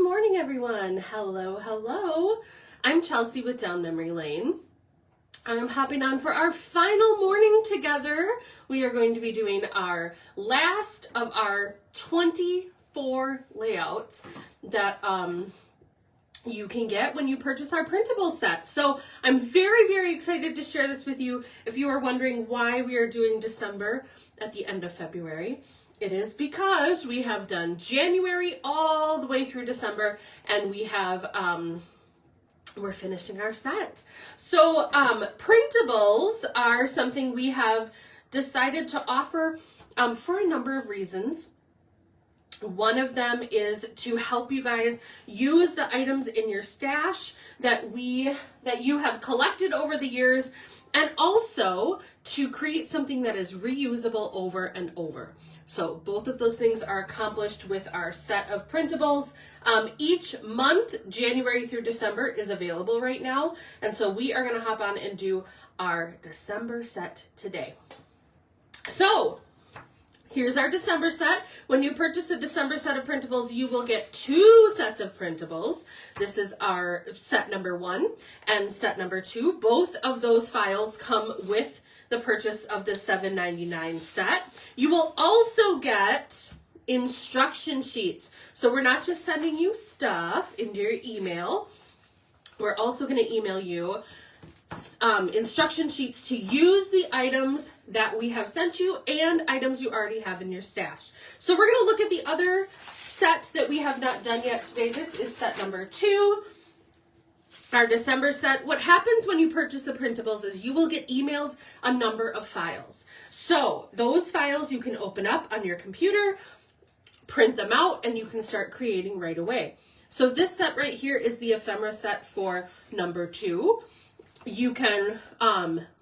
morning, everyone. Hello, hello. I'm Chelsea with Down Memory Lane. I'm hopping on for our final morning together. We are going to be doing our last of our 24 layouts that you can get when you purchase our printable set. So I'm very, very excited to share this with you. If you are wondering why we are doing December at the end of February, it is because we have done January all the way through December, and we have we're finishing our set. So printables are something we have decided to offer for a number of reasons. One of them is to help you guys use the items in your stash that you have collected over the years, and also to create something that is reusable over and over. So both of those things are accomplished with our set of printables. Each month, January through December, is available right now. And so we are going to hop on and do our December set today. So here's our December set. When you purchase a December set of printables, you will get 2 sets of printables. This is our set number 1 and set number 2. Both of those files come with the purchase of the $7.99 set. You will also get instruction sheets. So we're not just sending you stuff into your email. We're also going to email you instruction sheets to use the items that we have sent you and items you already have in your stash. So we're going to look at the other set that we have not done yet today. This is set number 2, our December set. What happens when you purchase the printables is you will get emailed a number of files. So those files you can open up on your computer, print them out, and you can start creating right away. So this set right here is the ephemera set for number 2. You can,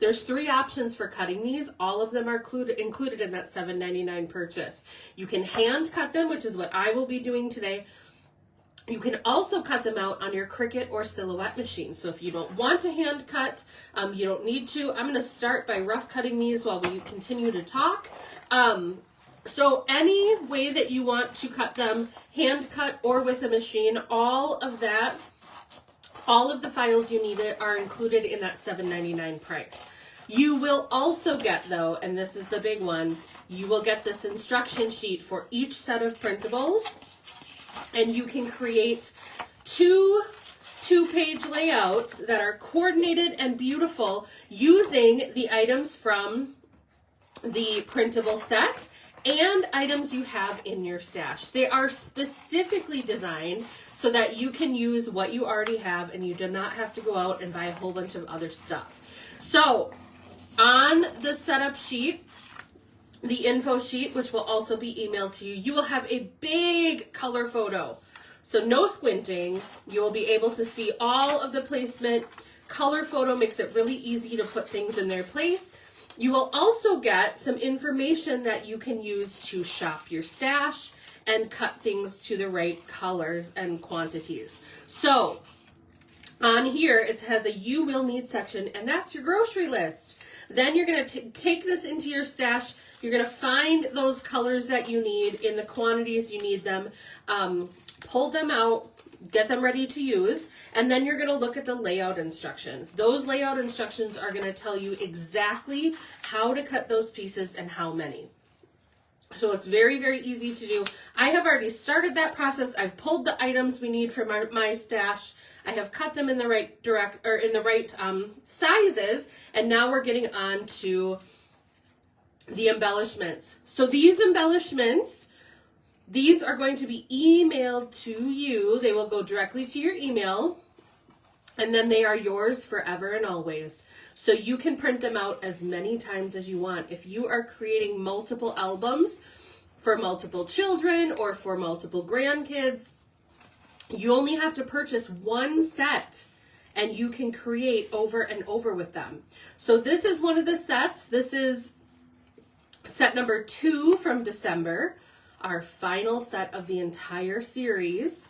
there's 3 options for cutting these. All of them are included in that $7.99 purchase. You can hand cut them, which is what I will be doing today. You can also cut them out on your Cricut or Silhouette machine. So if you don't want to hand cut, you don't need to. I'm going to start by rough cutting these while we continue to talk. So any way that you want to cut them, hand cut or with a machine, all of the files you need are included in that $7.99 price. You will also get, though, and this is the big one, you will get this instruction sheet for each set of printables, and you can create 2 two-page layouts that are coordinated and beautiful using the items from the printable set and items you have in your stash. They are specifically designed so that you can use what you already have and you do not have to go out and buy a whole bunch of other stuff. So on the setup sheet, the info sheet, which will also be emailed to you, you will have a big color photo. So no squinting. You will be able to see all of the placement. Color photo makes it really easy to put things in their place. You will also get some information that you can use to shop your stash and cut things to the right colors and quantities. So on here, it has a you will need section, and that's your grocery list. Then you're going to take this into your stash. You're going to find those colors that you need in the quantities you need them, pull them out, get them ready to use, and then you're going to look at the layout instructions. Those layout instructions are going to tell you exactly how to cut those pieces and how many. So it's very, very easy to do. I have already started that process. I've pulled the items we need for my stash. I have cut them in the right sizes, and now we're getting on to the embellishments. So these embellishments, these are going to be emailed to you. They will go directly to your email, and then they are yours forever and always. So you can print them out as many times as you want. If you are creating multiple albums for multiple children or for multiple grandkids, you only have to purchase 1 set and you can create over and over with them. So this is one of the sets. This is set number 2 from December, our final set of the entire series.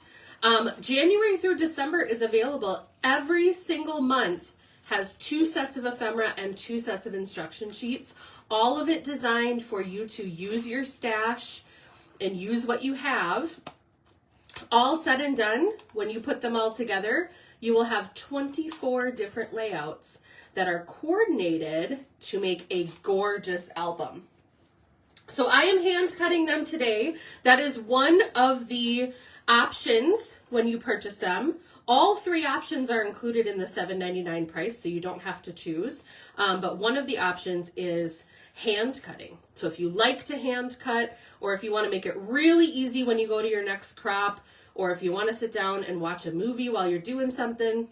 January through December is available. Every single month has 2 sets of ephemera and 2 sets of instruction sheets, all of it designed for you to use your stash and use what you have. All said and done, when you put them all together, you will have 24 different layouts that are coordinated to make a gorgeous album. So I am hand cutting them today. That is one of the options when you purchase them. All three options are included in the $7.99 price, so you don't have to choose. But one of the options is hand cutting. So if you like to hand cut, or if you want to make it really easy when you go to your next crop, or if you want to sit down and watch a movie while you're doing something,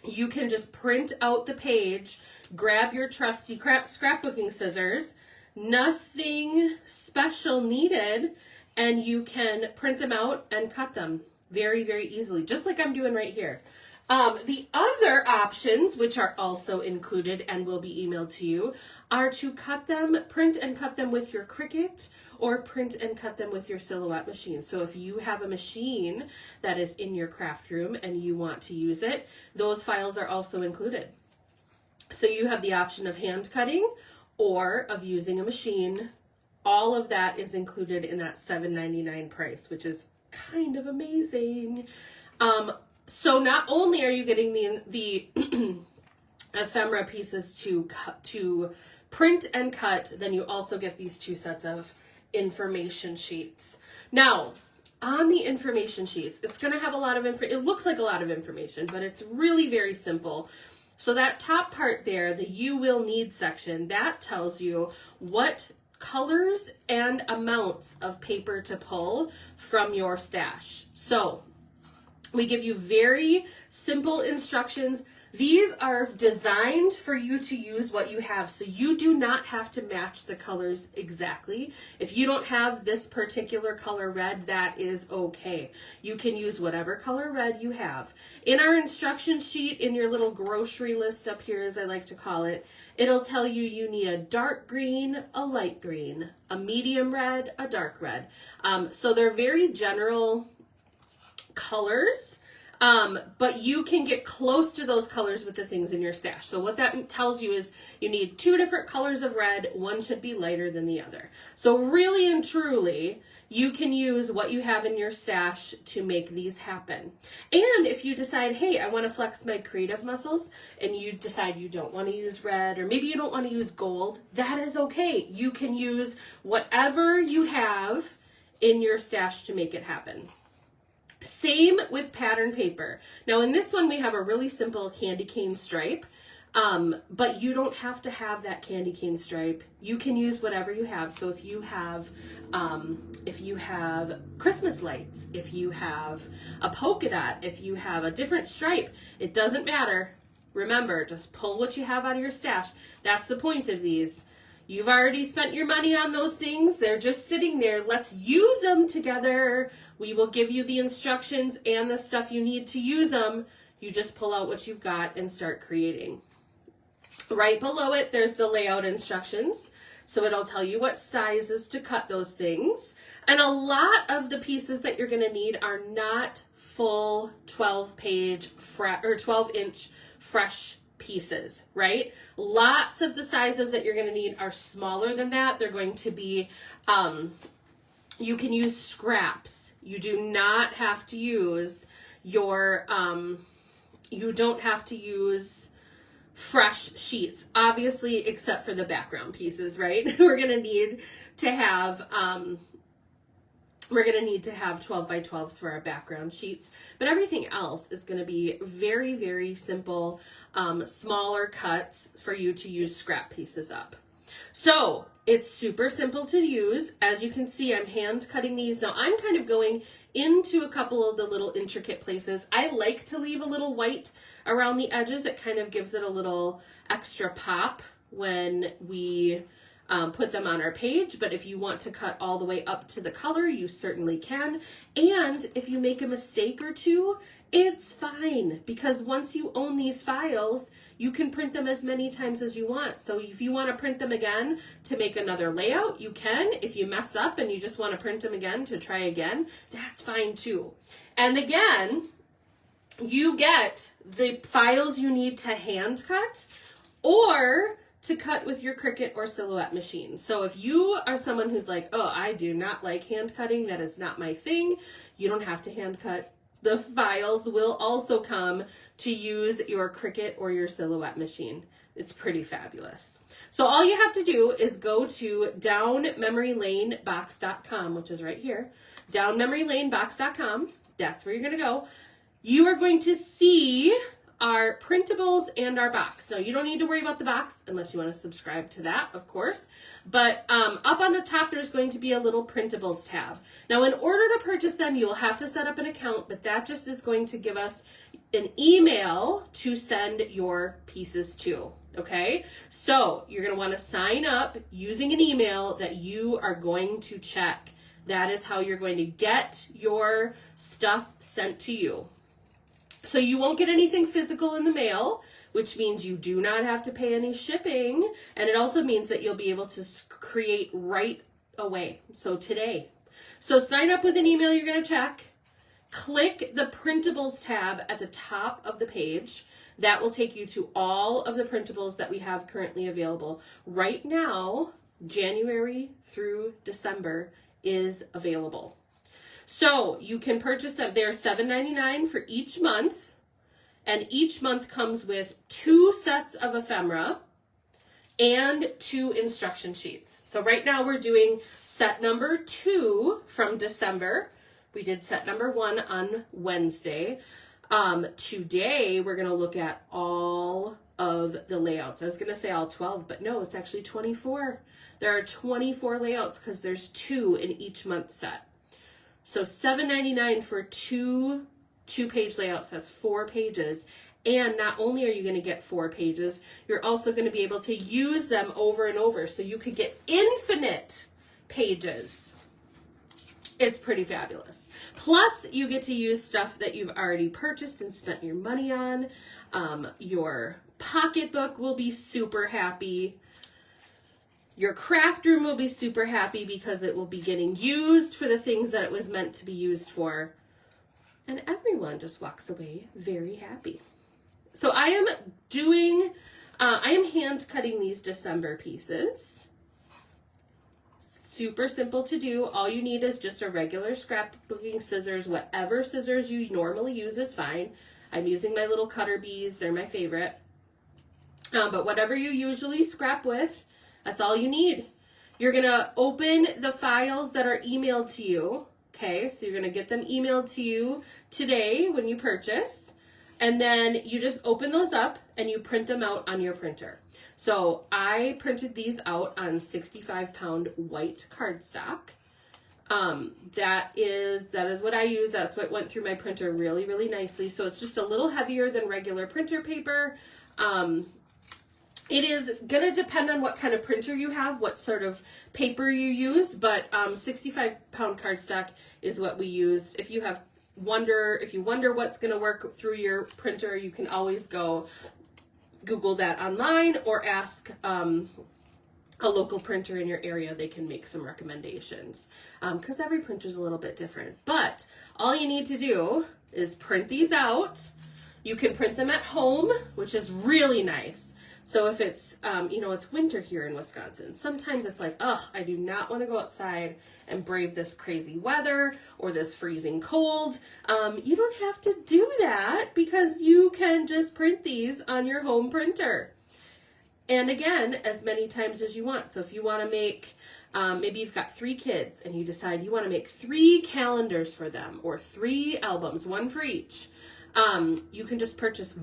you can just print out the page, grab your trusty scrapbooking scissors, nothing special needed, and you can print them out and cut them very, very easily, just like I'm doing right here. The other options, which are also included and will be emailed to you, are to print and cut them with your Cricut, or print and cut them with your Silhouette machine. So if you have a machine that is in your craft room and you want to use it, those files are also included. So you have the option of hand cutting or of using a machine. All of that is included in that $7.99 price, which is kind of amazing. So not only are you getting the ephemera pieces to print and cut, then you also get these two sets of information sheets. Now, on the information sheets, it's going to have a lot of it looks like a lot of information, but it's really very simple. So that top part there, the you will need section, that tells you what colors and amounts of paper to pull from your stash. So we give you very simple instructions. These are designed for you to use what you have, so you do not have to match the colors exactly. If you don't have this particular color red, that is okay. You can use whatever color red you have. In our instruction sheet, in your little grocery list up here, as I like to call it, it'll tell you you need a dark green, a light green, a medium red, a dark red. So they're very general colors, but you can get close to those colors with the things in your stash. So what that tells you is you need two different colors of red. One should be lighter than the other. So really and truly, you can use what you have in your stash to make these happen. And if you decide, hey, I want to flex my creative muscles, and you decide you don't want to use red, or maybe you don't want to use gold, that is okay. You can use whatever you have in your stash to make it happen. Same with pattern paper. Now in this one we have a really simple candy cane stripe, but you don't have to have that candy cane stripe. You can use whatever you have. So if you have Christmas lights, if you have a polka dot, if you have a different stripe, it doesn't matter. Remember, just pull what you have out of your stash. That's the point of these. You've already spent your money on those things. They're just sitting there. Let's use them together. We will give you the instructions and the stuff you need to use them. You just pull out what you've got and start creating. Right below it, there's the layout instructions. So it'll tell you what sizes to cut those things. And a lot of the pieces that you're going to need are not full 12-inch fresh pieces, right? Lots of the sizes that you're going to need are smaller than that. They're going to be, you can use scraps. You do not have to use your, you don't have to use fresh sheets, obviously, except for the background pieces, right? We're going to need to have, 12 by 12s for our background sheets, but everything else is going to be very, very simple, smaller cuts for you to use scrap pieces up. So it's super simple to use. As you can see, I'm hand cutting these. Now I'm kind of going into a couple of the little intricate places. I like to leave a little white around the edges. It kind of gives it a little extra pop when we put them on our page, but if you want to cut all the way up to the color, you certainly can. And if you make a mistake or two, it's fine, because once you own these files, you can print them as many times as you want. So if you want to print them again to make another layout, you can. If you mess up and you just want to print them again to try again, that's fine too. And again, you get the files you need to hand cut or to cut with your Cricut or Silhouette machine. So if you are someone who's like, oh, I do not like hand cutting, that is not my thing, you don't have to hand cut. The files will also come to use your Cricut or your Silhouette machine. It's pretty fabulous. So all you have to do is go to downmemorylanebox.com, which is right here, downmemorylanebox.com. That's where you're going to go. You are going to see our printables and our box. Now, you don't need to worry about the box unless you want to subscribe to that, of course. But up on the top, there's going to be a little printables tab. Now, in order to purchase them, you'll have to set up an account, but that just is going to give us an email to send your pieces to, okay? So you're going to want to sign up using an email that you are going to check. That is how you're going to get your stuff sent to you. So you won't get anything physical in the mail, which means you do not have to pay any shipping. And it also means that you'll be able to create right away. So today. So sign up with an email you're going to check. Click the Printables tab at the top of the page. That will take you to all of the printables that we have currently available. Right now, January through December is available. So you can purchase them. They're $7.99 for each month. And each month comes with 2 sets of ephemera and 2 instruction sheets. So right now we're doing set number 2 from December. We did set number 1 on Wednesday. Today we're going to look at all of the layouts. I was going to say all 12, but no, it's actually 24. There are 24 layouts because there's 2 in each month set. So $7.99 for 2 2-page layouts. That's 4 pages. And not only are you going to get 4 pages, you're also going to be able to use them over and over. So you could get infinite pages. It's pretty fabulous. Plus, you get to use stuff that you've already purchased and spent your money on. Your pocketbook will be super happy. Your craft room will be super happy because it will be getting used for the things that it was meant to be used for. And everyone just walks away very happy. So I am hand cutting these December pieces. Super simple to do. All you need is just a regular scrapbooking scissors. Whatever scissors you normally use is fine. I'm using my little cutter bees. They're my favorite. But whatever you usually scrap with, that's all you need. You're going to open the files that are emailed to you. Okay, so you're going to get them emailed to you today when you purchase. And then you just open those up and you print them out on your printer. So I printed these out on 65-pound white cardstock. That is what I use. That's what went through my printer really, really nicely. So it's just a little heavier than regular printer paper. It is going to depend on what kind of printer you have, what sort of paper you use, but 65-pound cardstock is what we used. If you wonder what's going to work through your printer, you can always go Google that online or ask a local printer in your area. They can make some recommendations because every printer is a little bit different. But all you need to do is print these out. You can print them at home, which is really nice. So if it's, it's winter here in Wisconsin, sometimes it's like, ugh, I do not want to go outside and brave this crazy weather or this freezing cold. You don't have to do that because you can just print these on your home printer. And again, as many times as you want. So if you want to make, maybe you've got 3 kids and you decide you want to make 3 calendars for them or 3 albums, 1 for each. You can just purchase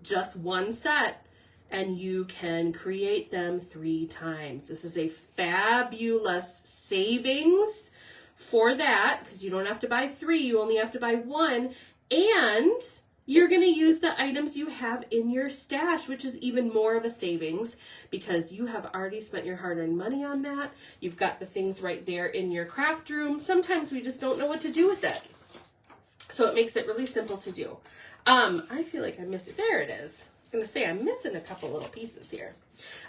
just one set, and you can create them 3 times. This is a fabulous savings for that because you don't have to buy 3, you only have to buy 1, and you're going to use the items you have in your stash, which is even more of a savings because you have already spent your hard-earned money on that. You've got the things right there in your craft room. Sometimes we just don't know what to do with it. So it makes it really simple to do. I feel like I missed it. There it is. I was going to say I'm missing a couple little pieces here.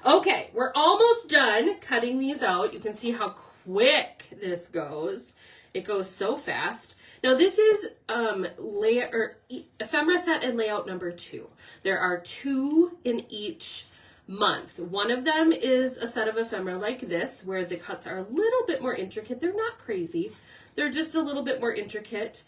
Okay, we're almost done cutting these out. You can see how quick this goes. It goes so fast. Now this is ephemera set and layout number 2. There are 2 in each month. One of them is a set of ephemera like this, where the cuts are a little bit more intricate. They're not crazy. They're just a little bit more intricate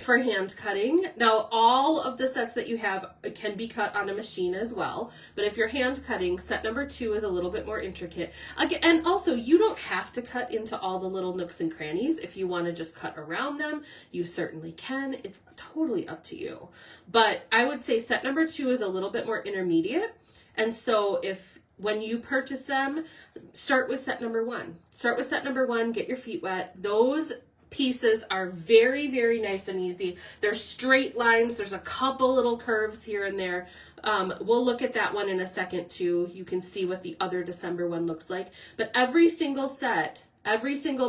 for hand cutting. Now, all of the sets that you have can be cut on a machine as well, but if you're hand cutting, set number 2 is a little bit more intricate. Again, and also, you don't have to cut into all the little nooks and crannies. If you want to just cut around them, you certainly can. It's totally up to you. But I would say set number 2 is a little bit more intermediate. And so when you purchase them, start with set number 1. Start with set number 1, get your feet wet. Those pieces are very, very nice and easy. They're straight lines. There's a couple little curves here and there. We'll look at that one in a second too. You can see what the other December one looks like. But every single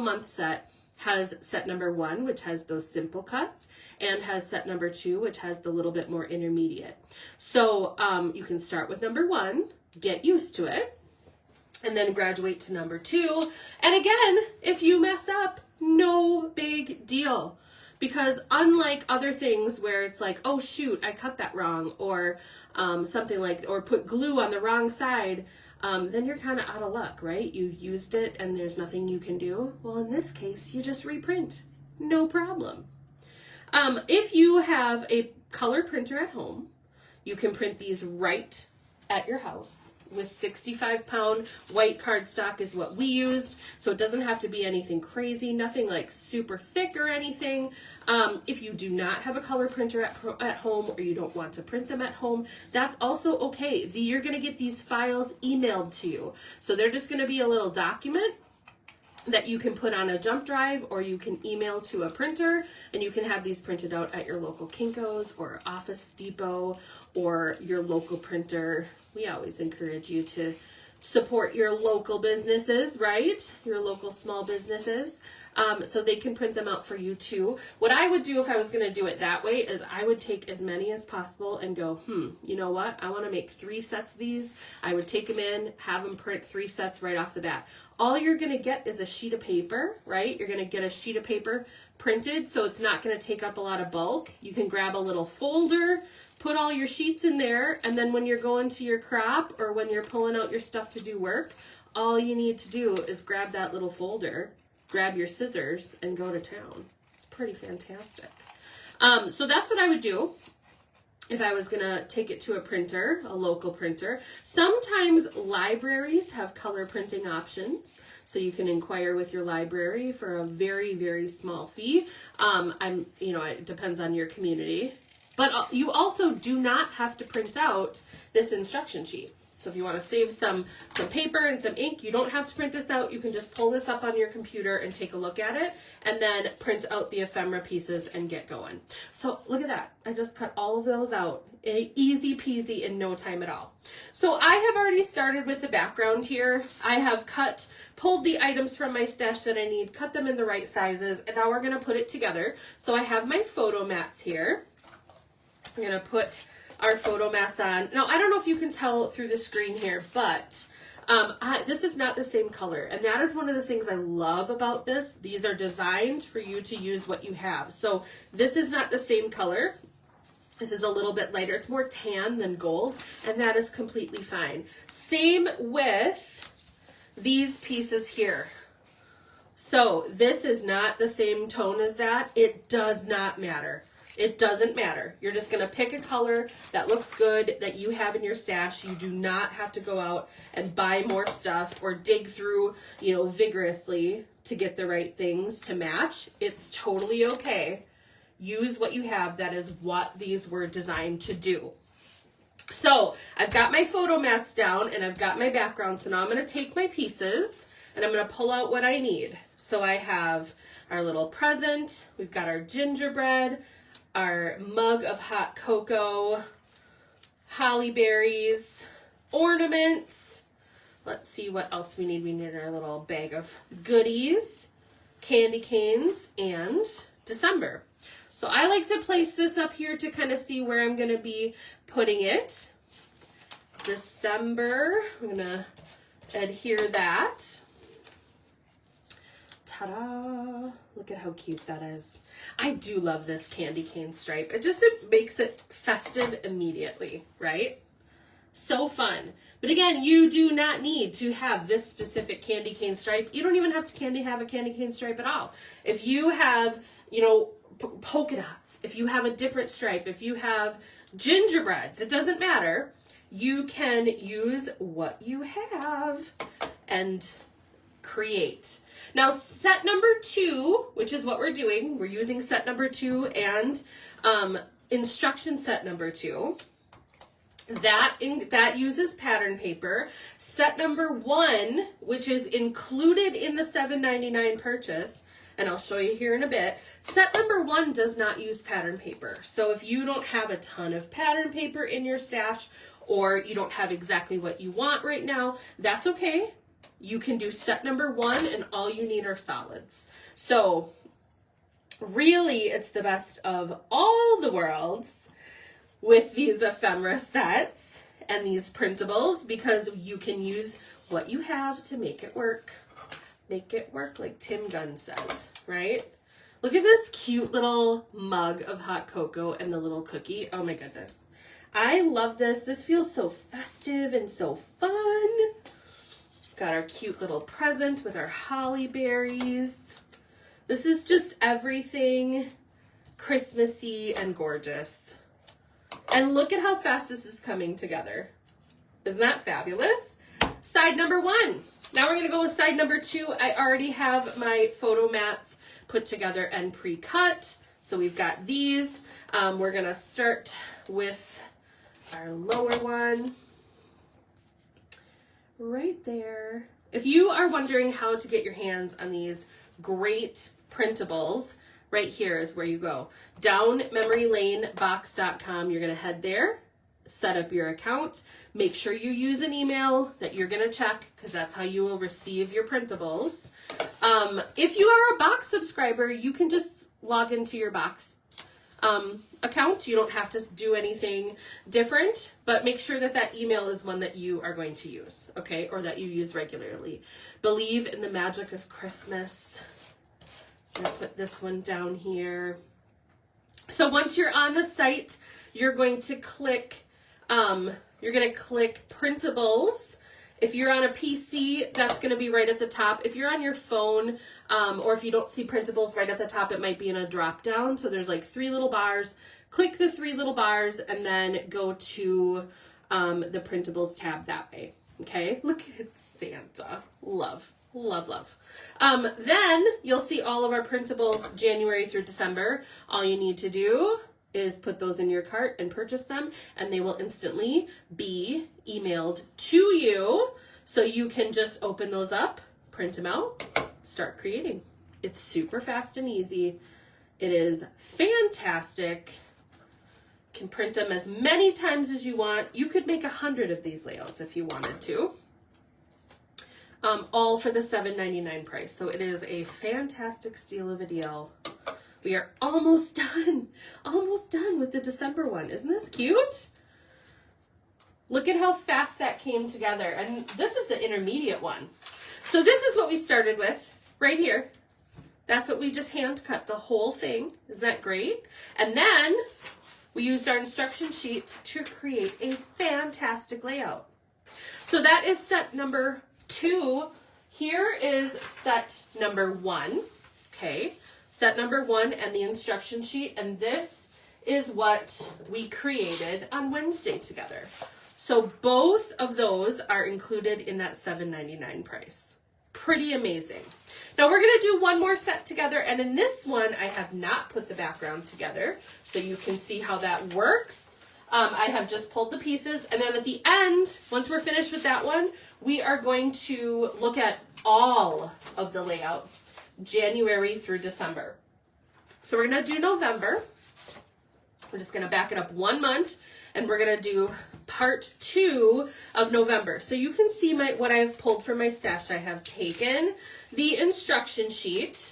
month set has set number 1, which has those simple cuts, and has set number 2, which has the little bit more intermediate. So you can start with number 1, get used to it, and then graduate to number 2. And again, if you mess up, no big deal, because unlike other things where it's like, oh shoot, I cut that wrong, or something like, or put glue on the wrong side, then you're kind of out of luck, right? You used it and there's nothing you can do. Well, in this case, you just reprint, no problem. If you have a color printer at home, you can print these right at your house. With 65-pound white cardstock is what we used, so it doesn't have to be anything crazy, nothing like super thick or anything. If you do not have a color printer at home, or you don't want to print them at home, that's also okay. You're going to get these files emailed to you. So they're just going to be a little document that you can put on a jump drive, or you can email to a printer, and you can have these printed out at your local Kinko's or Office Depot or your local printer. We always encourage you to support your local businesses, right? Your local small businesses, so they can print them out for you too. What I would do if I was going to do it that way is I would take as many as possible and go, you know what? I want to make 3 sets of these. I would take them in, have them print 3 sets right off the bat. All you're going to get is a sheet of paper, right? You're going to get a sheet of paper printed, so it's not going to take up a lot of bulk. You can grab a little folder, put all your sheets in there, and then when you're going to your crop or when you're pulling out your stuff to do work, all you need to do is grab that little folder, grab your scissors, and go to town. It's pretty fantastic. So that's what I would do if I was gonna take it to a printer, a local printer. Sometimes libraries have color printing options, so you can inquire with your library for a very, very small fee. It depends on your community. But you also do not have to print out this instruction sheet. So if you want to save some paper and some ink, you don't have to print this out. You can just pull this up on your computer and take a look at it, and then print out the ephemera pieces and get going. So look at that. I just cut all of those out. Easy peasy in no time at all. So I have already started with the background here. I have pulled the items from my stash that I need, cut them in the right sizes, and now we're going to put it together. So I have my photo mats here. I'm going to put our photo mats on. Now, I don't know if you can tell through the screen here, but this is not the same color. And that is one of the things I love about this. These are designed for you to use what you have. So this is not the same color. This is a little bit lighter. It's more tan than gold, and that is completely fine. Same with these pieces here. So this is not the same tone as that. It does not matter. It doesn't matter. You're just going to pick a color that looks good that you have in your stash. You do not have to go out and buy more stuff or dig through, vigorously to get the right things to match. It's totally okay. Use what you have. That is what these were designed to do. So I've got my photo mats down and I've got my background. So now I'm going to take my pieces and I'm going to pull out what I need. So I have our little present. We've got our gingerbread, our mug of hot cocoa, holly berries, ornaments. Let's see what else we need. We need our little bag of goodies, candy canes, and December. So I like to place this up here to kind of see where I'm going to be putting it. December, I'm going to adhere that. Ta-da! Look at how cute that is. I do love this candy cane stripe. It makes it festive immediately, right? So fun. But again, you do not need to have this specific candy cane stripe. You don't even have to have a candy cane stripe at all. If you have, you know, polka dots, if you have a different stripe, if you have gingerbreads, it doesn't matter. You can use what you have and create. Now, set number 2, which is what we're doing, we're using set number 2 and instruction set number 2. That uses pattern paper. Set number 1, which is included in the $7.99 purchase, and I'll show you here in a bit. Set number 1 does not use pattern paper. So if you don't have a ton of pattern paper in your stash, or you don't have exactly what you want right now, that's okay. You can do set number 1 and all you need are solids. So really, it's the best of all the worlds with these ephemera sets and these printables, because you can use what you have to make it work. Make it work, like Tim Gunn says, right? Look at this cute little mug of hot cocoa and the little cookie. Oh my goodness. I love this. This feels so festive and so fun. Got our cute little present with our holly berries. This is just everything Christmassy and gorgeous. And look at how fast this is coming together. Isn't that fabulous? Side number 1. Now we're going to go with side number 2. I already have my photo mats put together and pre-cut. So we've got these. We're going to start with our lower one. Right there. If you are wondering how to get your hands on these great printables, right here is where you go. Downmemorylanebox.com. You're going to head there, set up your account, make sure you use an email that you're going to check, because that's how you will receive your printables. If you are a box subscriber, you can just log into your box account. You don't have to do anything different, but make sure that that email is one that you are going to use, okay, or that you use regularly. Believe in the magic of Christmas. I'm going to put this one down here. So once you're on the site, you're going to click Printables. If you're on a PC, that's going to be right at the top. If you're on your phone, or if you don't see Printables right at the top, it might be in a drop down. So there's like 3 little bars. Click the 3 little bars and then go to the Printables tab that way. Okay, look at Santa. Love. Love, love. Then you'll see all of our printables January through December. All you need to do is put those in your cart and purchase them, and they will instantly be emailed to you. So you can just open those up, print them out, start creating. It's super fast and easy. It is fantastic. You can print them as many times as you want. You could make 100 of these layouts if you wanted to. All for the $7.99 price. So it is a fantastic steal of a deal. We are almost done with the December one. Isn't this cute? Look at how fast that came together. And this is the intermediate one. So this is what we started with right here. That's what we just hand cut, the whole thing. Isn't that great? And then we used our instruction sheet to create a fantastic layout. So that is set number 2. Here is set number 1. Okay. Set number 1 and the instruction sheet. And this is what we created on Wednesday together. So both of those are included in that $7.99 price. Pretty amazing. Now we're going to do one more set together, and in this one I have not put the background together, so you can see how that works. I have just pulled the pieces, and then at the end, once we're finished with that one, we are going to look at all of the layouts, January through December. So we're going to do November. We're just going to back it up 1 month, and we're going to do part 2 of November. So you can see what I've pulled from my stash. I have taken the instruction sheet.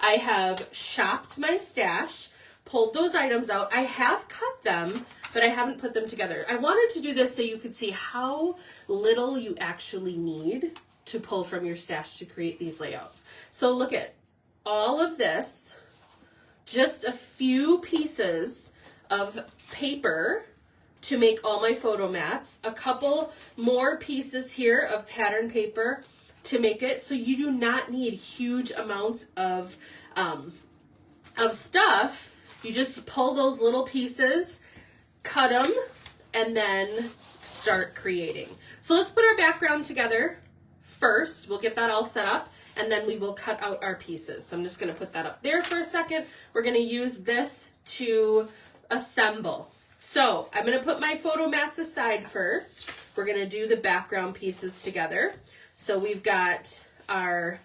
I have shopped my stash, pulled those items out. I have cut them, but I haven't put them together. I wanted to do this so you could see how little you actually need to pull from your stash to create these layouts. So look at all of this, just a few pieces of paper to make all my photo mats, a couple more pieces here of pattern paper to make it. So you do not need huge amounts of stuff. You just pull those little pieces, cut them, and then start creating. So let's put our background together first. We'll get that all set up, and then we will cut out our pieces. So I'm just going to put that up there for a second. We're going to use this to assemble. So I'm going to put my photo mats aside first. We're going to do the background pieces together. So we've got our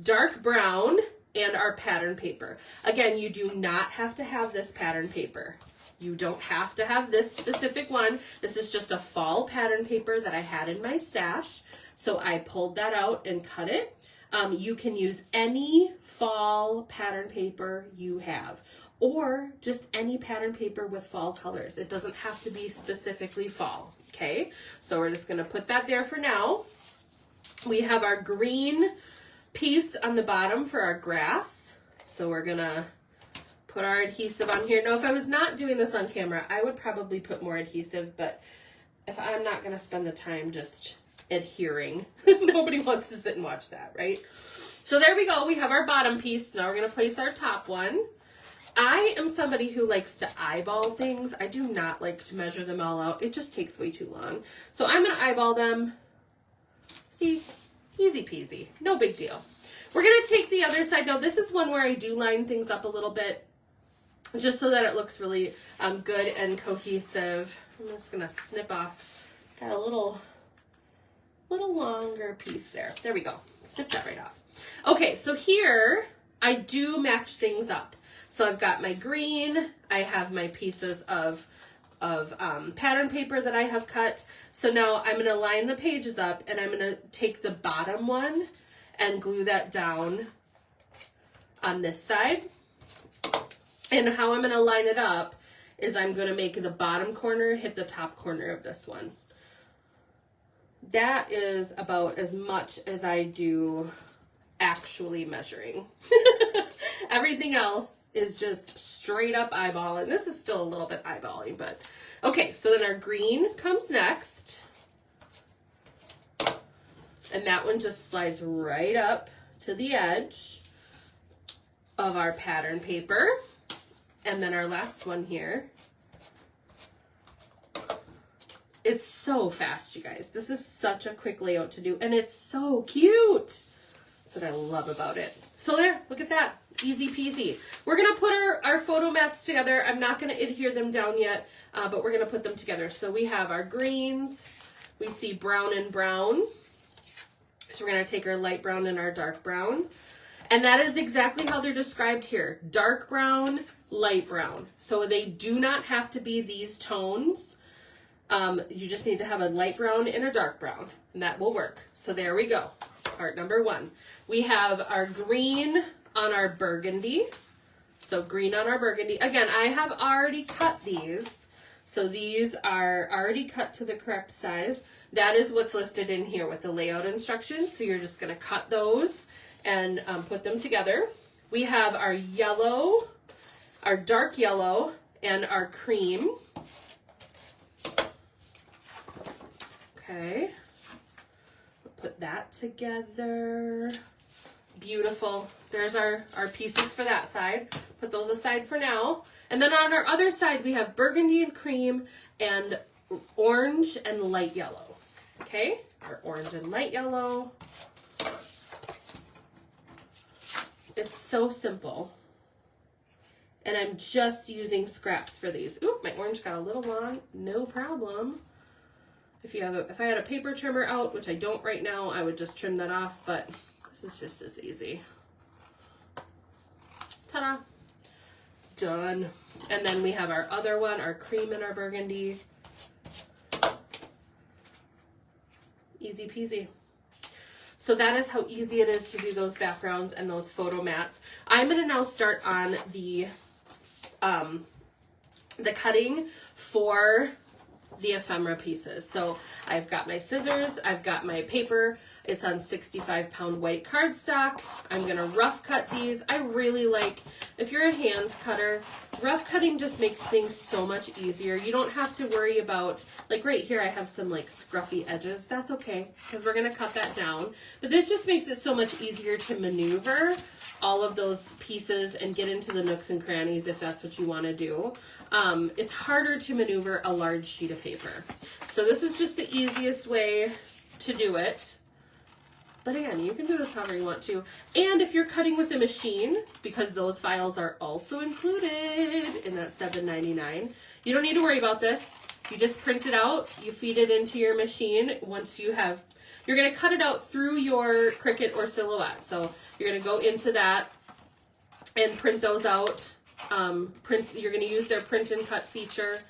dark brown and our pattern paper. Again, you do not have to have this pattern paper. You don't have to have this specific one. This is just a fall pattern paper that I had in my stash. So I pulled that out and cut it. You can use any fall pattern paper you have, or just any pattern paper with fall colors. It doesn't have to be specifically fall, okay? So we're just gonna put that there for now. We have our green piece on the bottom for our grass. So we're gonna put our adhesive on here. Now, if I was not doing this on camera, I would probably put more adhesive, but if I'm not gonna spend the time just adhering, nobody wants to sit and watch that, right? So there we go, we have our bottom piece. Now we're gonna place our top one. I am somebody who likes to eyeball things. I do not like to measure them all out. It just takes way too long. So I'm gonna eyeball them. See? Easy peasy, no big deal. We're gonna take the other side. Now this is one where I do line things up a little bit, just so that it looks really good and cohesive. I'm just gonna snip off, got a little longer piece there. There we go, snip that right off. Okay, so here I do match things up. So I've got my green, I have my pieces of pattern paper that I have cut. So now I'm gonna line the pages up, and I'm gonna take the bottom one and glue that down on this side. And how I'm gonna line it up is I'm gonna make the bottom corner hit the top corner of this one. That is about as much as I do actually measuring. Everything else is just straight up eyeballing. This is still a little bit eyeballing, but okay. So then our green comes next, and that one just slides right up to the edge of our pattern paper. And then our last one here. It's so fast, you guys. This is such a quick layout to do, and it's so cute. That's what I love about it. So there, look at that. Easy peasy. We're gonna put our photo mats together. I'm not gonna adhere them down yet, but we're gonna put them together. So we have our greens. We see brown and brown. So we're gonna take our light brown and our dark brown. And that is exactly how they're described here. Dark brown, light brown. So they do not have to be these tones. You just need to have a light brown and a dark brown, and that will work. So there we go. Part number one. We have our green on our burgundy. So green on our burgundy. Again, I have already cut these. So these are already cut to the correct size. That is what's listed in here with the layout instructions. So you're just gonna cut those and put them together. We have our yellow, our dark yellow, and our cream. Okay, put that together. Beautiful. There's our pieces for that side. Put those aside for now. And then on our other side, we have burgundy and cream and orange and light yellow. Okay, our orange and light yellow. It's so simple. And I'm just using scraps for these. Oop, my orange got a little long. No problem. If I had a paper trimmer out, which I don't right now, I would just trim that off, but this is just as easy. Ta-da! Done. And then we have our other one, our cream and our burgundy. Easy peasy. So that is how easy it is to do those backgrounds and those photo mats. I'm going to now start on the cutting for the ephemera pieces. So I've got my scissors, I've got my paper, It's on 65-pound white cardstock. I'm gonna rough cut these. I really like, if you're a hand cutter, rough cutting just makes things so much easier. You don't have to worry about, like right here I have some like scruffy edges. That's okay, because we're gonna cut that down. But this just makes it so much easier to maneuver all of those pieces and get into the nooks and crannies if that's what you want to do. It's harder to maneuver a large sheet of paper. So this is just the easiest way to do it. But again, you can do this however you want to. And if you're cutting with a machine, because those files are also included in that $7.99, you don't need to worry about this. You just print it out, you feed it into your machine. Once you have, you're going to cut it out through your Cricut or Silhouette. So you're going to go into that and print those out. You're going to use their print and cut feature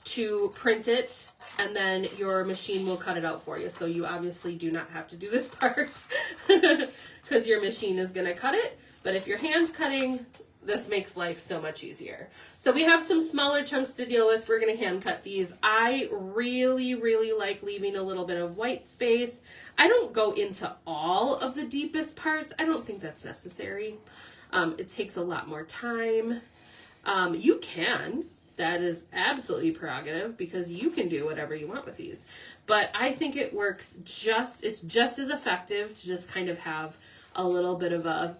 to print it, and then your machine will cut it out for you. So you obviously do not have to do this part because your machine is going to cut it. But if you're hand cutting, this makes life so much easier. So we have some smaller chunks to deal with. We're going to hand cut these. I really, really like leaving a little bit of white space. I don't go into all of the deepest parts. I don't think that's necessary. It takes a lot more time. You can. That is absolutely prerogative because you can do whatever you want with these. But I think it works it's just as effective to just kind of have a little bit of a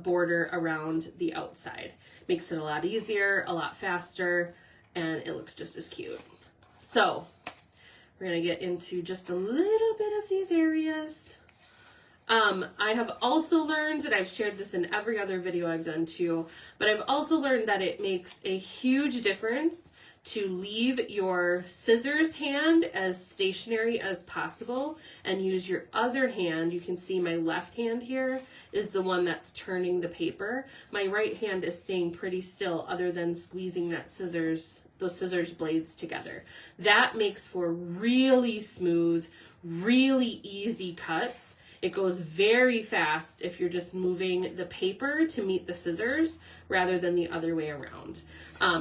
border around the outside. Makes it a lot easier, a lot faster, and it looks just as cute. So we're gonna get into just a little bit of these areas. I have also learned, and I've shared this in every other video I've done too, but I've also learned that it makes a huge difference to leave your scissors hand as stationary as possible and use your other hand. You can see my left hand here is the one that's turning the paper. My right hand is staying pretty still other than squeezing those scissors blades together. That makes for really smooth, really easy cuts. It goes very fast if you're just moving the paper to meet the scissors rather than the other way around.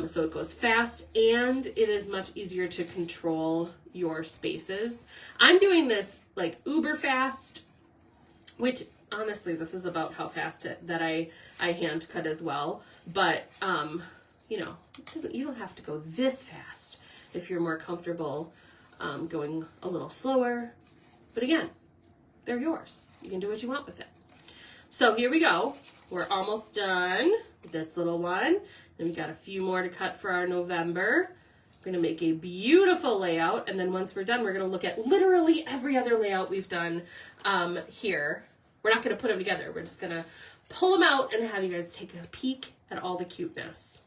So it goes fast and it is much easier to control your spaces. I'm doing this like uber fast, which honestly, this is about how fast that I hand cut as well. But, you know, you don't have to go this fast if you're more comfortable going a little slower. But again, they're yours. You can do what you want with it. So here we go. We're almost done with this little one. Then we got a few more to cut for our November. We're gonna make a beautiful layout. And then once we're done, we're gonna look at literally every other layout we've done here. We're not gonna put them together. We're just gonna pull them out and have you guys take a peek at all the cuteness.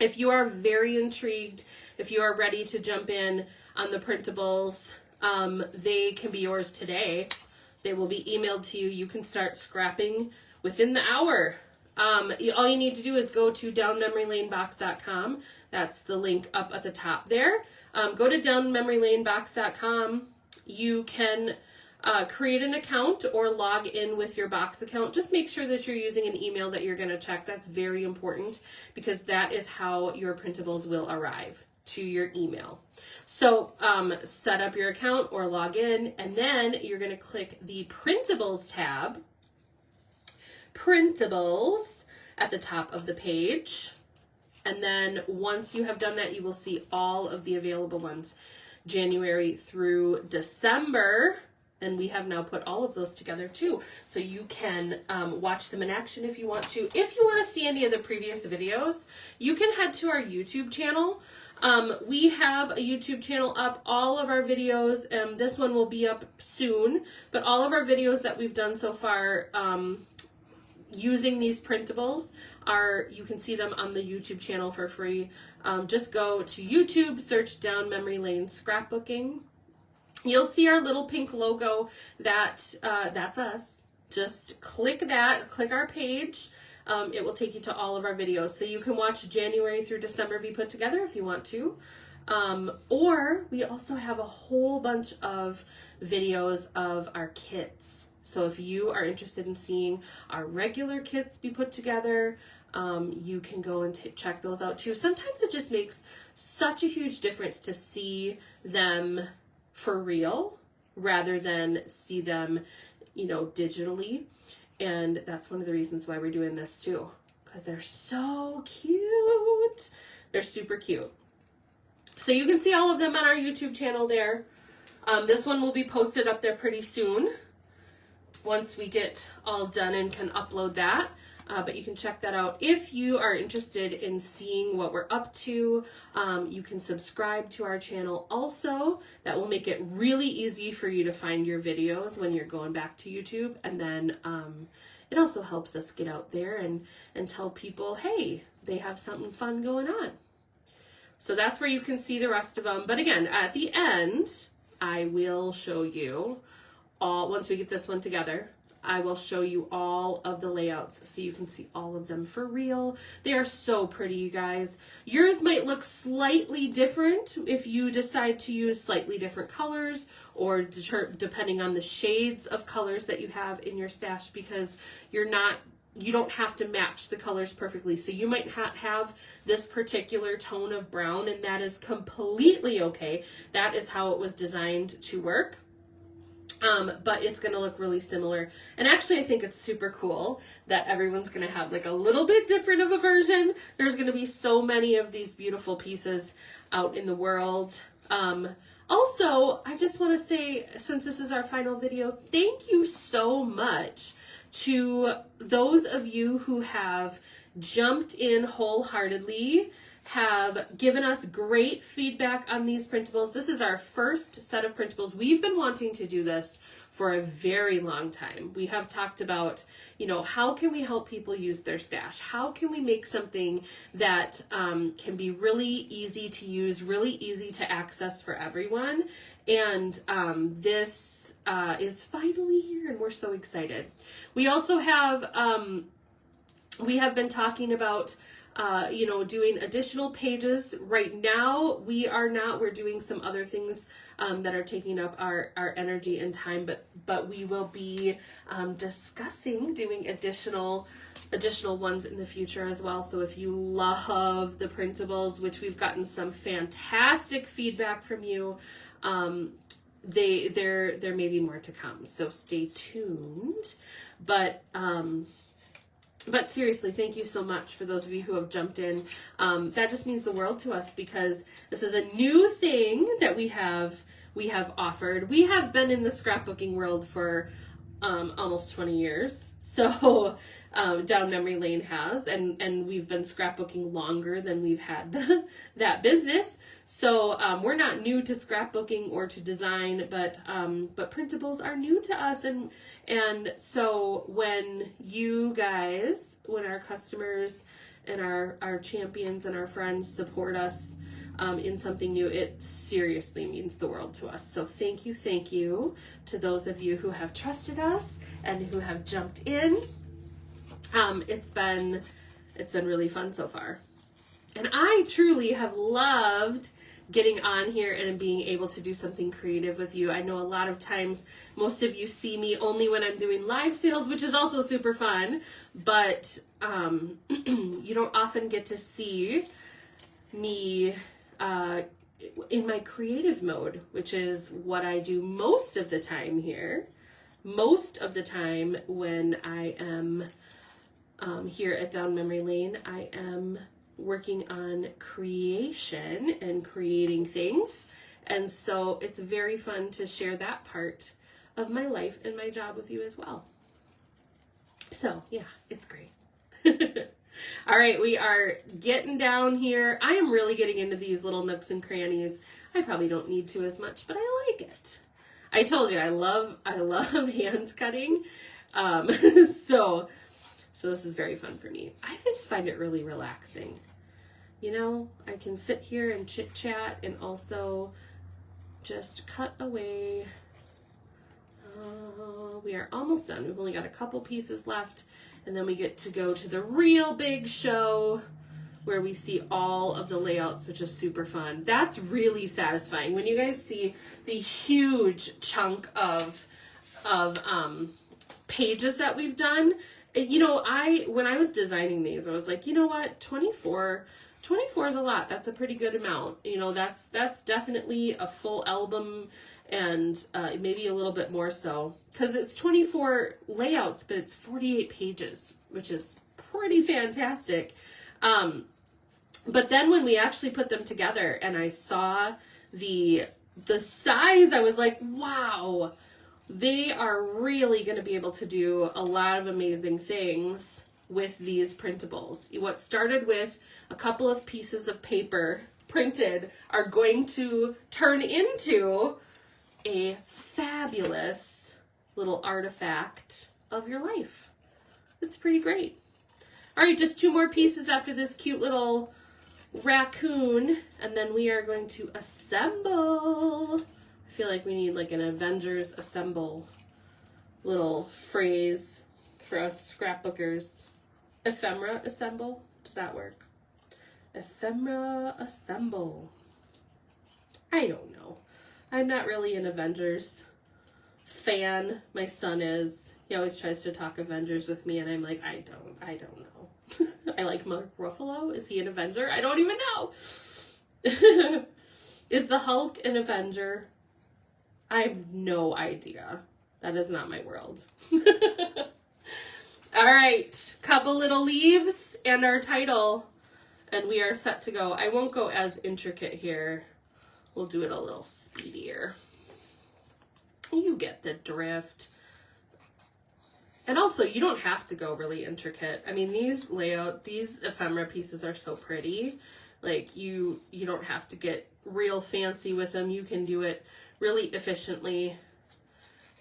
If you are very intrigued, if you are ready to jump in on the printables, they can be yours today. They will be emailed to you. You can start scrapping within the hour. All you need to do is go to downmemorylanebox.com. That's the link up at the top there. Go to downmemorylanebox.com. You can create an account or log in with your box account. Just make sure that you're using an email that you're going to check. That's very important because that is how your printables will arrive to your email. So set up your account or log in, and then you're going to click the Printables tab, Printables, at the top of the page. And then once you have done that, you will see all of the available ones, January through December. And we have now put all of those together too. So you can watch them in action if you want to. If you want to see any of the previous videos, you can head to our YouTube channel. We have a YouTube channel up, all of our videos, this one will be up soon, but all of our videos that we've done so far using these printables you can see them on the YouTube channel for free. Just go to YouTube, search Down Memory Lane Scrapbooking. You'll see our little pink logo, that's us. Just click that, click our page. It will take you to all of our videos. So you can watch January through December be put together if you want to. Or we also have a whole bunch of videos of our kits. So if you are interested in seeing our regular kits be put together, you can go and check those out too. Sometimes it just makes such a huge difference to see them for real rather than see them, you know, digitally. And that's one of the reasons why we're doing this too, because they're so cute. They're super cute. So you can see all of them on our YouTube channel there. This one will be posted up there pretty soon once we get all done and can upload that. But you can check that out. If you are interested in seeing what we're up to, you can subscribe to our channel also. That will make it really easy for you to find your videos when you're going back to YouTube. And then it also helps us get out there and tell people, hey, they have something fun going on. So that's where you can see the rest of them. But again, at the end, I will show you all, once we get this one together, I will show you all of the layouts so you can see all of them for real. They are so pretty, you guys. Yours might look slightly different if you decide to use slightly different colors, or depending on the shades of colors that you have in your stash, because you don't have to match the colors perfectly. So you might not have this particular tone of brown, and that is completely okay. That is how it was designed to work. But it's going to look really similar. And actually, I think it's super cool that everyone's going to have like a little bit different of a version. There's going to be so many of these beautiful pieces out in the world. Also, I just want to say, since this is our final video, thank you so much to those of you who have jumped in wholeheartedly, have given us great feedback on these printables. This is our first set of printables. We've been wanting to do this for a very long time. We have talked about, you know, how can we help people use their stash? How can we make something that can be really easy to use, really easy to access for everyone? And this is finally here, and we're so excited. We also have, we have been talking about you know, doing additional pages. Right now, we're doing some other things that are taking up our energy and time, but we will be discussing doing additional ones in the future as well. So if you love the printables, which we've gotten some fantastic feedback from you, there may be more to come. So stay tuned. But seriously, thank you so much for those of you who have jumped in. That just means the world to us, because this is a new thing that we have offered. We have been in the scrapbooking world for almost 20 years. So Down Memory Lane has, and we've been scrapbooking longer than we've had that business. So we're not new to scrapbooking or to design, but printables are new to us. And so when you guys, when our customers and our champions and our friends support us in something new, it seriously means the world to us. So thank you to those of you who have trusted us and who have jumped in. It's been really fun so far. And I truly have loved getting on here and being able to do something creative with you. I know a lot of times most of you see me only when I'm doing live sales, which is also super fun, but you don't often get to see me in my creative mode, which is what I do most of the time here. Most of the time when I am here at Down Memory Lane, I am working on creation and creating things. And so it's very fun to share that part of my life and my job with you as well. So yeah, it's great. All right, we are getting down here. I am really getting into these little nooks and crannies. I probably don't need to as much, but I like it. I told you I love hand cutting. So this is very fun for me. I just find it really relaxing. You know, I can sit here and chit chat and also just cut away. We are almost done. We've only got a couple pieces left, and then we get to go to the real big show where we see all of the layouts, which is super fun. That's really satisfying when you guys see the huge chunk of pages that we've done. You know, when I was designing these, I was like, you know what, 24 is a lot. That's a pretty good amount. You know, that's definitely a full album and maybe a little bit more so, because it's 24 layouts, but it's 48 pages, which is pretty fantastic. But then when we actually put them together and I saw the size, I was like, wow, they are really going to be able to do a lot of amazing things with these printables. What started with a couple of pieces of paper printed are going to turn into a fabulous little artifact of your life. It's pretty great. All right, just 2 more pieces after this cute little raccoon, and then we are going to assemble. I feel like we need like an Avengers assemble little phrase for us scrapbookers. Ephemera assemble, does that work? Ephemera assemble. I don't know. I'm not really an Avengers fan. My son is. He always tries to talk Avengers with me, and I'm like, I don't know. I like Mark Ruffalo. Is he an Avenger? I don't even know. Is the Hulk an Avenger? I have no idea. That is not my world. All right, couple little leaves and our title, and we are set to go. I won't go as intricate here. We'll do it a little speedier. You get the drift. And also, you don't have to go really intricate. I mean, these ephemera pieces are so pretty. Like, you don't have to get real fancy with them. You can do it really efficiently.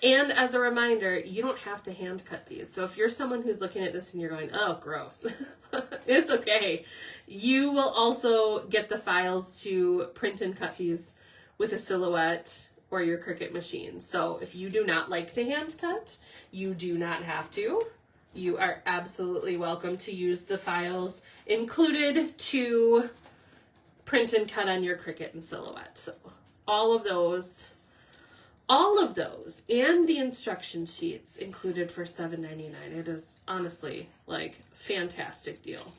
And as a reminder, you don't have to hand cut these. So if you're someone who's looking at this and you're going, oh, gross, it's okay. You will also get the files to print and cut these with a Silhouette or your Cricut machine. So if you do not like to hand cut, you do not have to. You are absolutely welcome to use the files included to print and cut on your Cricut and Silhouette. So all of those and the instruction sheets included for $7.99. It is honestly like fantastic deal.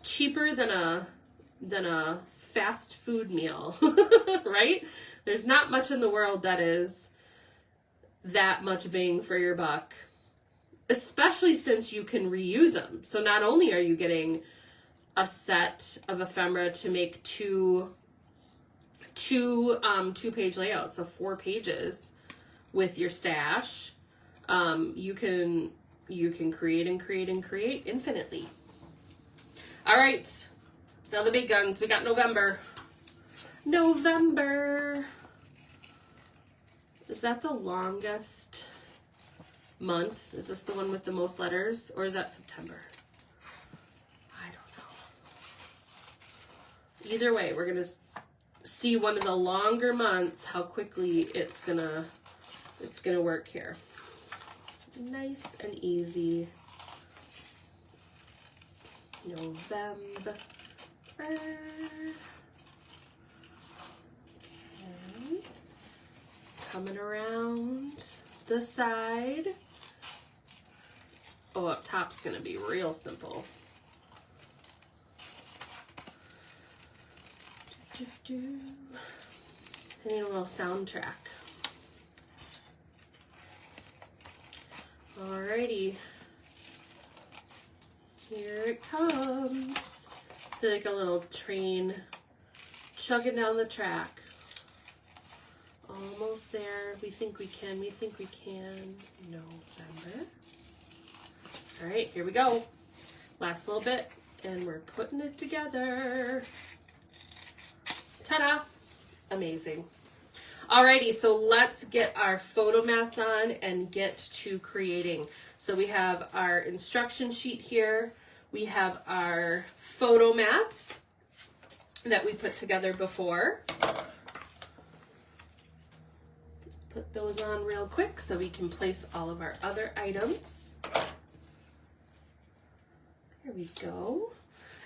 Cheaper than a fast food meal, right? There's not much in the world that is that much bang for your buck, especially since you can reuse them. So not only are you getting a set of ephemera to make two page layouts, so 4 pages with your stash, you can create and create and create infinitely. All right, now the big guns. We got November. Is that the longest month? Is this the one with the most letters, or is that September? I don't know. Either way, we're gonna see one of the longer months, how quickly it's gonna work here. Nice and easy. November. Okay. Coming around the side. Oh, up top's gonna be real simple. I need a little soundtrack. Alrighty. Here it comes. I feel like a little train chugging down the track. Almost there. We think we can. November. Alright, here we go. Last little bit, and we're putting it together. Ta-da! Amazing. Alrighty, so let's get our photo mats on and get to creating. So we have our instruction sheet here. We have our photo mats that we put together before. Just put those on real quick so we can place all of our other items. Here we go.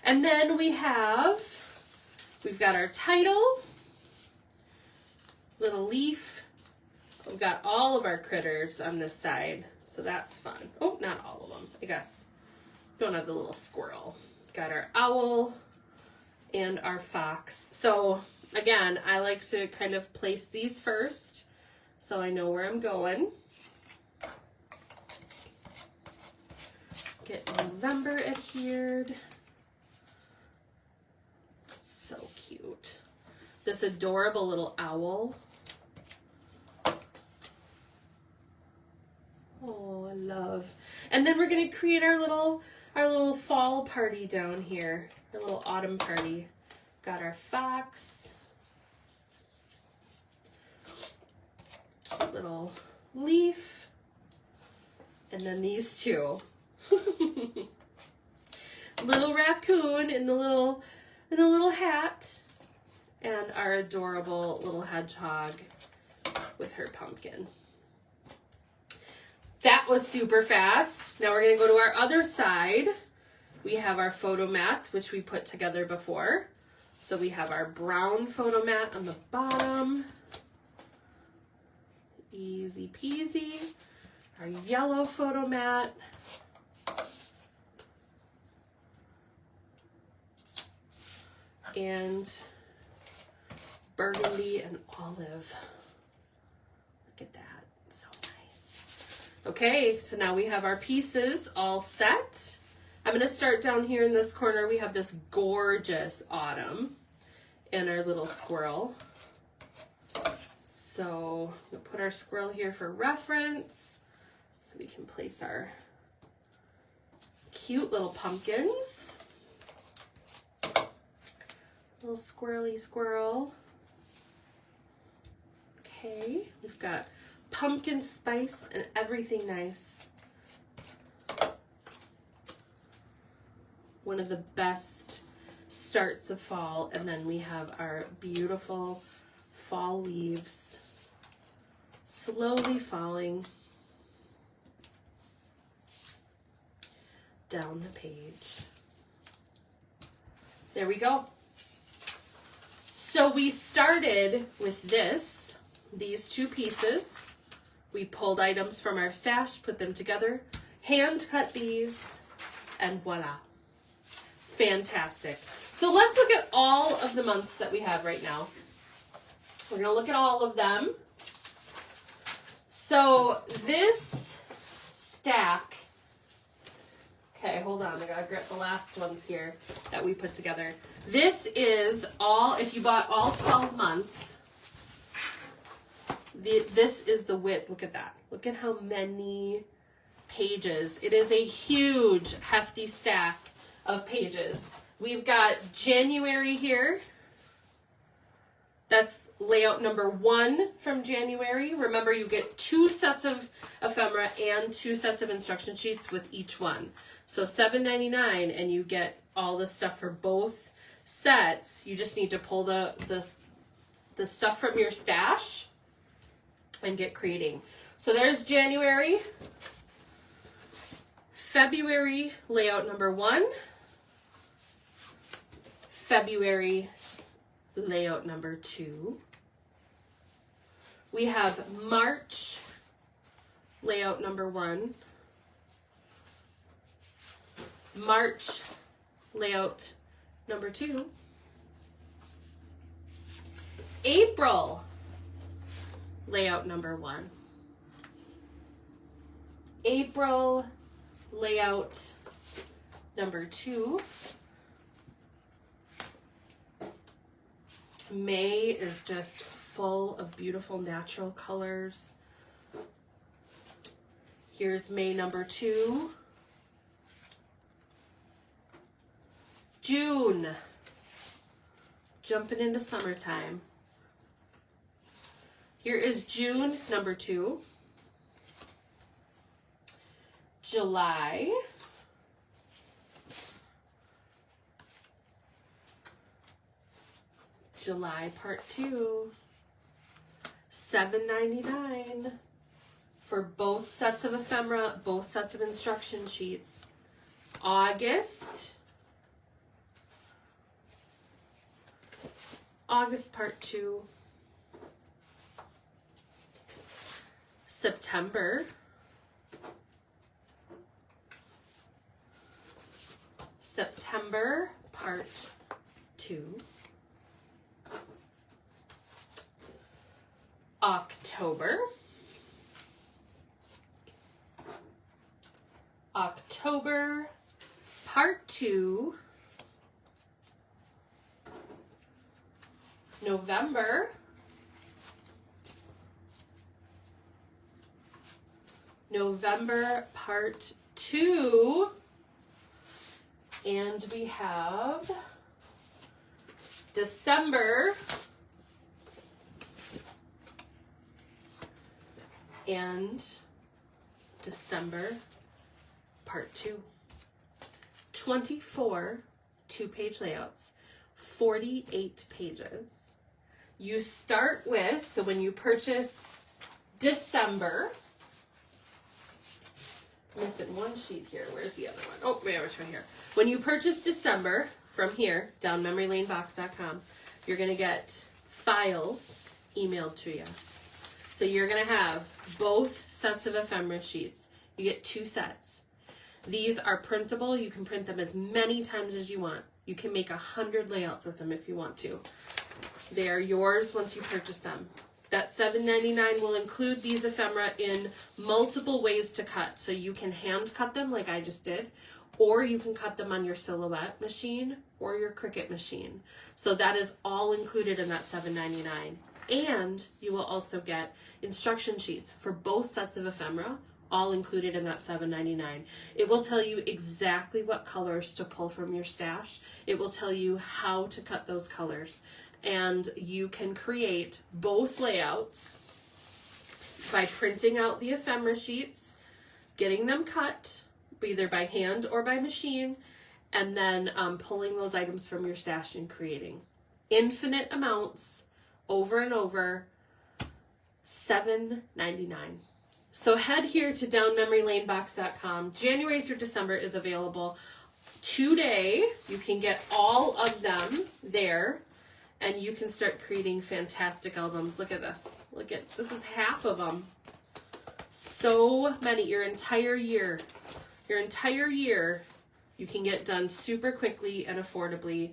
And then we've got our title, little leaf. We've got all of our critters on this side, so that's fun. Oh, not all of them, I guess. Don't have the little squirrel. Got our owl and our fox. So again, I like to kind of place these first so I know where I'm going. Get November adhered. So cute. This adorable little owl. Oh, I love. And then we're gonna create our little fall party down here. Our little autumn party. Got our fox. Cute little leaf. And then these two. Little raccoon in the little hat, and our adorable little hedgehog with her pumpkin. That was super fast. Now we're going to go to our other side. We have our photo mats, which we put together before. So we have our brown photo mat on the bottom. Easy peasy. Our yellow photo mat. And burgundy and olive. Look at that, so nice. Okay, so now we have our pieces all set. I'm gonna start down here in this corner. We have this gorgeous autumn and our little squirrel. So we'll put our squirrel here for reference so we can place our cute little pumpkins. Little squirrely squirrel. Okay, we've got pumpkin spice and everything nice. One of the best starts of fall. And then we have our beautiful fall leaves slowly falling down the page. There we go. So we started with these two pieces. We pulled items from our stash, put them together, hand cut these, and voila. Fantastic. So let's look at all of the months that we have right now. We're going to look at all of them. So this stack, okay, hold on. I got to grab the last ones here that we put together. This is all, if you bought all 12 months, this is the width. Look at that. Look at how many pages. It is a huge, hefty stack of pages. We've got January here. That's layout number 1 from January. Remember, you get 2 sets of ephemera and 2 sets of instruction sheets with each one. So $7.99, and you get all the stuff for both sets. You just need to pull the stuff from your stash and get creating. So there's January. February, layout number 1. February, layout number 2. We have March, layout number 1. March, layout number 2. April, layout number 1. April, layout number 2. May is just full of beautiful natural colors. Here's May number 2. June, jumping into summertime. Here is June number 2. July. July part 2. $7.99 for both sets of ephemera, both sets of instruction sheets. August. August part 2. September. September part 2. October. October, part 2. November. November, part 2. And we have December. And December, part 2. 24 2-page layouts, 48 pages. You start with, so when you purchase December, missing one sheet here. Where's the other one? Oh, yeah, it's right here. When you purchase December from here, downmemorylanebox.com, you're going to get files emailed to you. So you're going to have both sets of ephemera sheets. You get 2 sets. These are printable. You can print them as many times as you want. You can make 100 layouts with them if you want to. They are yours once you purchase them. That $7.99 will include these ephemera in multiple ways to cut. So you can hand cut them like I just did, or you can cut them on your Silhouette machine or your Cricut machine. So that is all included in that $7.99. And you will also get instruction sheets for both sets of ephemera, all included in that $7.99. It will tell you exactly what colors to pull from your stash. It will tell you how to cut those colors. And you can create both layouts by printing out the ephemera sheets, getting them cut, either by hand or by machine, and then pulling those items from your stash and creating infinite amounts over and over. $7.99. So head here to downmemorylanebox.com. January through December is available today. You can get all of them there, and you can start creating fantastic albums. Look at this. This is half of them. So many. Your entire year, you can get done super quickly and affordably,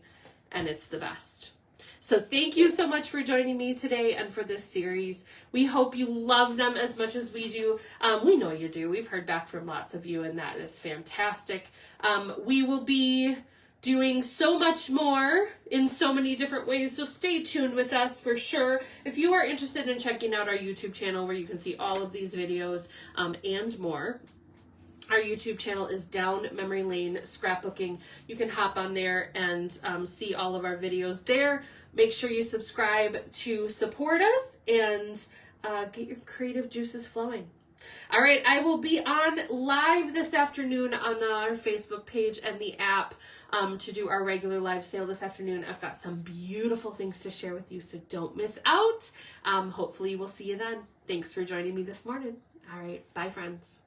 and it's the best. So thank you so much for joining me today and for this series. We hope you love them as much as we do. We know you do. We've heard back from lots of you, and that is fantastic. We will be doing so much more in so many different ways, so stay tuned with us for sure. If you are interested in checking out our YouTube channel where you can see all of these videos and more, our YouTube channel is Down Memory Lane Scrapbooking. You can hop on there and see all of our videos there. Make sure you subscribe to support us and get your creative juices flowing. All right, I will be on live this afternoon on our Facebook page and the app to do our regular live sale this afternoon. I've got some beautiful things to share with you, so don't miss out. Hopefully we'll see you then. Thanks for joining me this morning. All right, bye friends.